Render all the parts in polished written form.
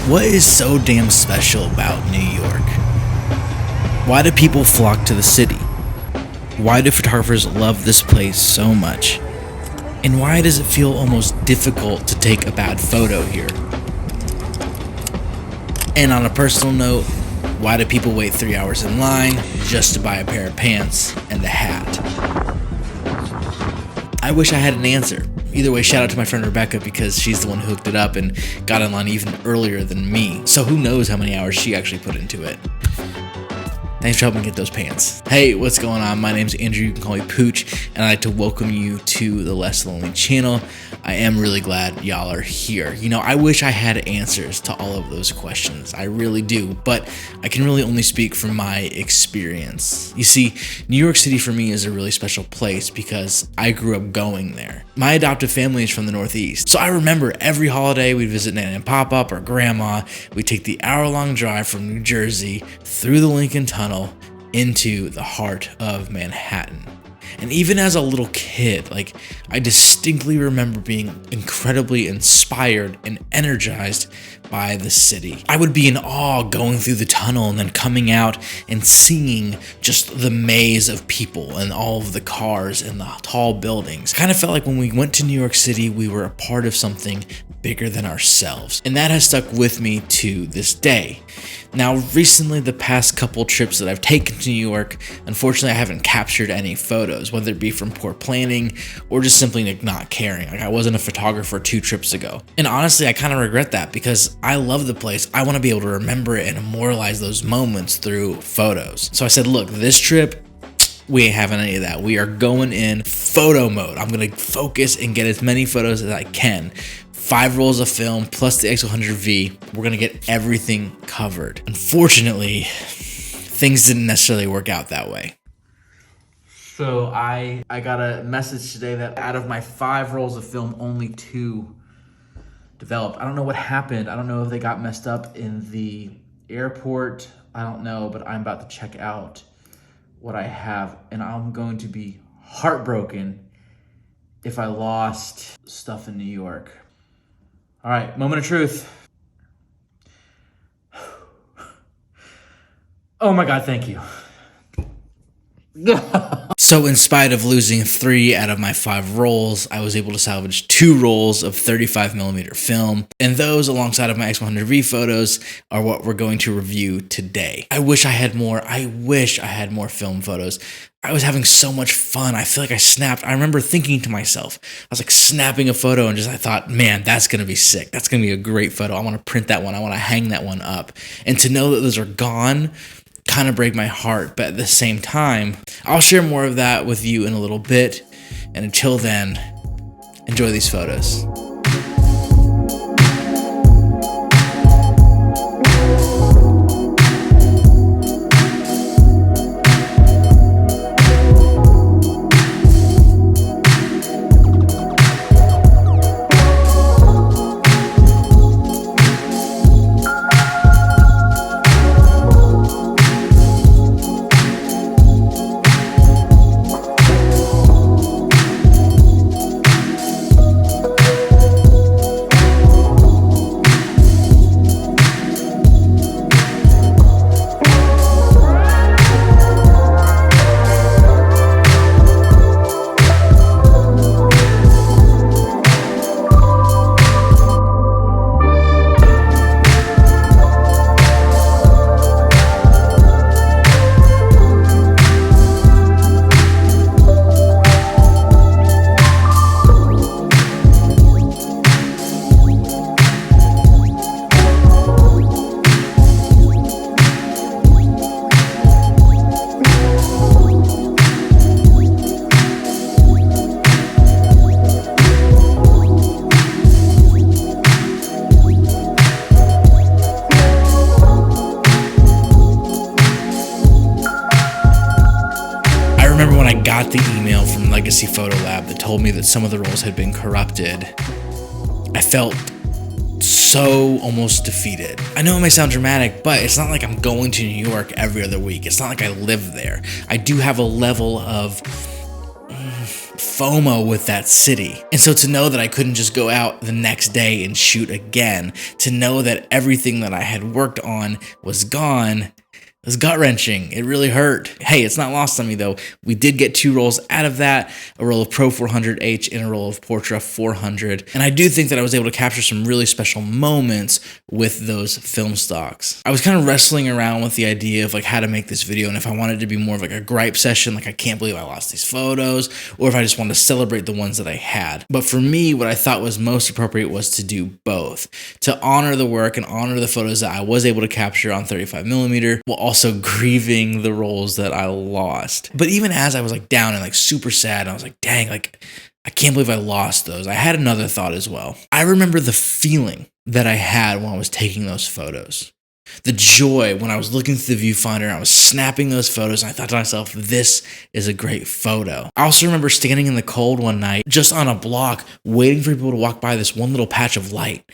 What is so damn special about New York? Why do people flock to the city? Why do photographers love this place so much? And why does it feel almost difficult to take a bad photo here? And on a personal note, why do people wait 3 hours in line just to buy a pair of pants and a hat? I wish I had an answer. Either way, shout out to my friend Rebecca because she's the one who hooked it up and got in line even earlier than me. So who knows how many hours she actually put into it. Thanks for helping me get those pants. Hey, what's going on? My name's Andrew, you can call me Pooch, and I'd like to welcome you to the Less Lonely channel. I am really glad y'all are here. You know, I wish I had answers to all of those questions. I really do, but I can really only speak from my experience. You see, New York City for me is a really special place because I grew up going there. My adoptive family is from the Northeast, so I remember every holiday we'd visit Nana and Pop-Up or Grandma. We'd take the hour-long drive from New Jersey through the Lincoln Tunnel into the heart of Manhattan. And even as a little kid, I distinctly remember being incredibly inspired and energized by the city. I would be in awe going through the tunnel and then coming out and seeing just the maze of people and all of the cars and the tall buildings. Kind of felt like when we went to New York City, we were a part of something bigger than ourselves. And that has stuck with me to this day. Now, recently, the past couple trips that I've taken to New York, unfortunately, I haven't captured any photos, whether it be from poor planning or just simply not caring. I wasn't a photographer 2 trips ago. And honestly, I kind of regret that because I love the place. I want to be able to remember it and immortalize those moments through photos. So I said, look, this trip, we ain't having any of that. We are going in photo mode. I'm going to focus and get as many photos as I can. 5 rolls of film plus the X100V. We're gonna get everything covered. Unfortunately, things didn't necessarily work out that way. So I got a message today that out of my 5 rolls of film, only 2 developed. I don't know what happened. I don't know if they got messed up in the airport. I don't know, but I'm about to check out what I have, and I'm going to be heartbroken if I lost stuff in New York. All right, moment of truth. Oh my God, thank you. So in spite of losing 3 out of my 5 rolls, I was able to salvage 2 rolls of 35mm film. And those, alongside of my X100V photos, are what we're going to review today. I wish I had more. I wish I had more film photos. I was having so much fun. I feel like I snapped. I remember thinking to myself, I was like snapping a photo and I thought, man, that's going to be sick. That's going to be a great photo. I want to print that one. I want to hang that one up. And to know that those are gone kind of break my heart. But at the same time, I'll share more of that with you in a little bit. And until then, enjoy these photos. got the email from Legacy Photo Lab that told me that some of the rolls had been corrupted, I felt so almost defeated. I know it may sound dramatic, but it's not like I'm going to New York every other week. It's not like I live there. I do have a level of FOMO with that city. And so to know that I couldn't just go out the next day and shoot again, to know that everything that I had worked on was gone, it was gut-wrenching. It really hurt. Hey, it's not lost on me though. We did get 2 rolls out of that, a roll of Pro 400H and a roll of Portra 400. And I do think that I was able to capture some really special moments with those film stocks. I was kind of wrestling around with the idea of like how to make this video, and if I wanted to be more of like a gripe session, like I can't believe I lost these photos, or if I just wanted to celebrate the ones that I had. But for me, what I thought was most appropriate was to do both, to honor the work and honor the photos that I was able to capture on 35mm, while also grieving the rolls that I lost. But even as I was like down and like super sad, I was like, dang, like I can't believe I lost those, I had another thought as well. I remember the feeling that I had when I was taking those photos. The joy when I was looking through the viewfinder and I was snapping those photos, and I thought to myself, this is a great photo. I also remember standing in the cold one night, just on a block, waiting for people to walk by this one little patch of light.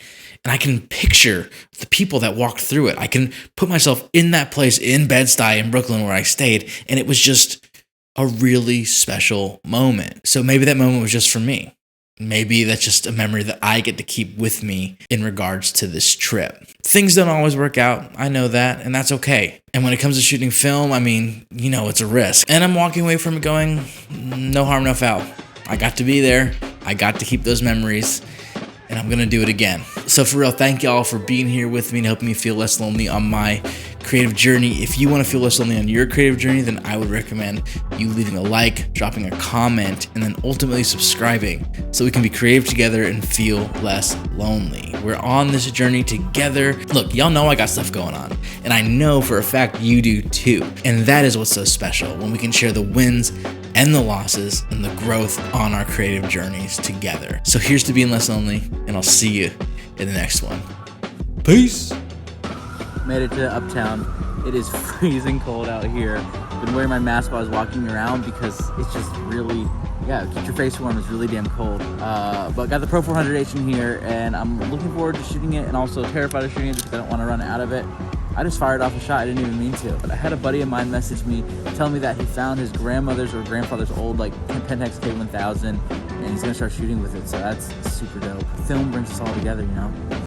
And I can picture the people that walked through it. I can put myself in that place in Bed-Stuy in Brooklyn where I stayed, and it was just a really special moment. So maybe that moment was just for me. Maybe that's just a memory that I get to keep with me in regards to this trip. Things don't always work out, I know that, and that's okay. And when it comes to shooting film, I mean, you know, it's a risk. And I'm walking away from it going, no harm, no foul. I got to be there, I got to keep those memories, and I'm gonna do it again. So for real, thank y'all for being here with me and helping me feel less lonely on my creative journey. If you want to feel less lonely on your creative journey, then I would recommend you leaving a like, dropping a comment, and then ultimately subscribing so we can be creative together and feel less lonely. We're on this journey together. Look, y'all know I got stuff going on, and I know for a fact you do too. And that is what's so special, when we can share the wins and the losses and the growth on our creative journeys together. So here's to being less lonely, and I'll see you in the next one. Peace. Made it to Uptown. It is freezing cold out here. Been wearing my mask while I was walking around because it's just really, yeah, keep your face warm. It's really damn cold. But got the Pro 400H in here, and I'm looking forward to shooting it, and also terrified of shooting it because I don't want to run out of it. I just fired off a shot. I didn't even mean to. But I had a buddy of mine message me, telling me that he found his grandmother's or grandfather's old like Pentax K1000, and he's gonna start shooting with it. So that's super dope. Film brings us all together, you know.